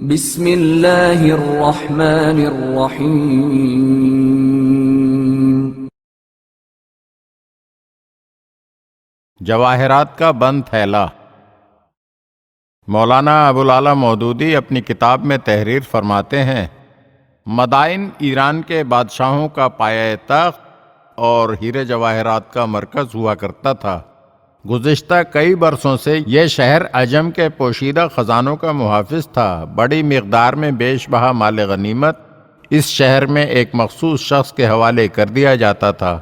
بسم اللہ الرحمن الرحیم۔ جواہرات کا بند تھیلا۔ مولانا ابوالعلا مودودی اپنی کتاب میں تحریر فرماتے ہیں، مدائن ایران کے بادشاہوں کا پایہ تخت اور ہیرے جواہرات کا مرکز ہوا کرتا تھا۔ گزشتہ کئی برسوں سے یہ شہر عجم کے پوشیدہ خزانوں کا محافظ تھا۔ بڑی مقدار میں بیش بہا مال غنیمت اس شہر میں ایک مخصوص شخص کے حوالے کر دیا جاتا تھا۔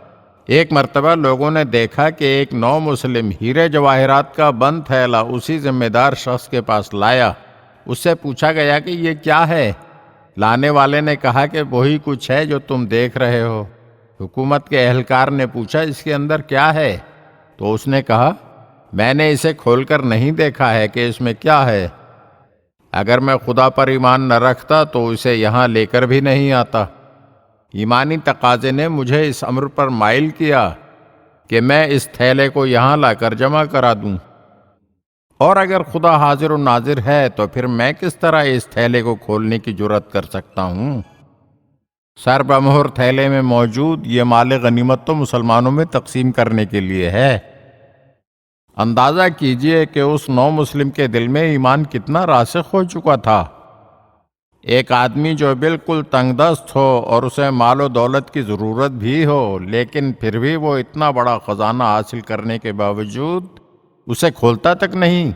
ایک مرتبہ لوگوں نے دیکھا کہ ایک نو مسلم ہیرے جواہرات کا بند تھیلا اسی ذمہ دار شخص کے پاس لایا۔ اس سے پوچھا گیا کہ یہ کیا ہے؟ لانے والے نے کہا کہ وہی کچھ ہے جو تم دیکھ رہے ہو۔ حکومت کے اہلکار نے پوچھا اس کے اندر کیا ہے؟ تو اس نے کہا میں نے اسے کھول کر نہیں دیکھا ہے کہ اس میں کیا ہے۔ اگر میں خدا پر ایمان نہ رکھتا تو اسے یہاں لے کر بھی نہیں آتا۔ ایمانی تقاضے نے مجھے اس امر پر مائل کیا کہ میں اس تھیلے کو یہاں لا کر جمع کرا دوں، اور اگر خدا حاضر و ناظر ہے تو پھر میں کس طرح اس تھیلے کو کھولنے کی جرات کر سکتا ہوں؟ سر بمہر تھیلے میں موجود یہ مال غنیمت تو مسلمانوں میں تقسیم کرنے کے لیے ہے۔ اندازہ کیجئے کہ اس نو مسلم کے دل میں ایمان کتنا راسخ ہو چکا تھا۔ ایک آدمی جو بالکل تنگ دست ہو اور اسے مال و دولت کی ضرورت بھی ہو، لیکن پھر بھی وہ اتنا بڑا خزانہ حاصل کرنے کے باوجود اسے کھولتا تک نہیں۔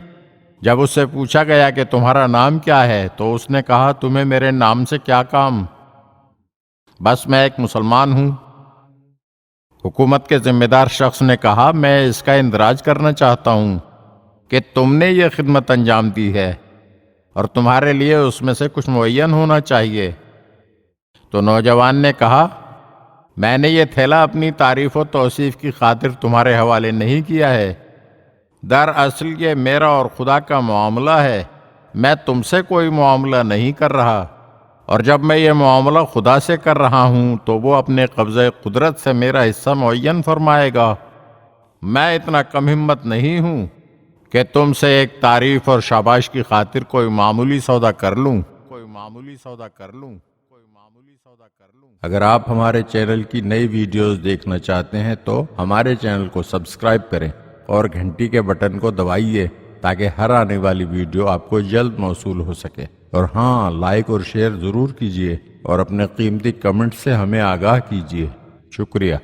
جب اس سے پوچھا گیا کہ تمہارا نام کیا ہے تو اس نے کہا تمہیں میرے نام سے کیا کام؟ بس میں ایک مسلمان ہوں۔ حکومت کے ذمہ دار شخص نے کہا میں اس کا اندراج کرنا چاہتا ہوں کہ تم نے یہ خدمت انجام دی ہے اور تمہارے لیے اس میں سے کچھ معین ہونا چاہیے۔ تو نوجوان نے کہا میں نے یہ تھیلا اپنی تعریف و توصیف کی خاطر تمہارے حوالے نہیں کیا ہے، دراصل یہ میرا اور خدا کا معاملہ ہے۔ میں تم سے کوئی معاملہ نہیں کر رہا، اور جب میں یہ معاملہ خدا سے کر رہا ہوں تو وہ اپنے قبضہ قدرت سے میرا حصہ معین فرمائے گا۔ میں اتنا کم ہمت نہیں ہوں کہ تم سے ایک تعریف اور شاباش کی خاطر کوئی معمولی سودا کر لوں۔ اگر آپ ہمارے چینل کی نئی ویڈیوز دیکھنا چاہتے ہیں تو ہمارے چینل کو سبسکرائب کریں اور گھنٹی کے بٹن کو دبائیے تاکہ ہر آنے والی ویڈیو آپ کو جلد موصول ہو سکے۔ اور ہاں، لائک اور شیئر ضرور کیجیے اور اپنے قیمتی کمنٹ سے ہمیں آگاہ کیجیے۔ شکریہ۔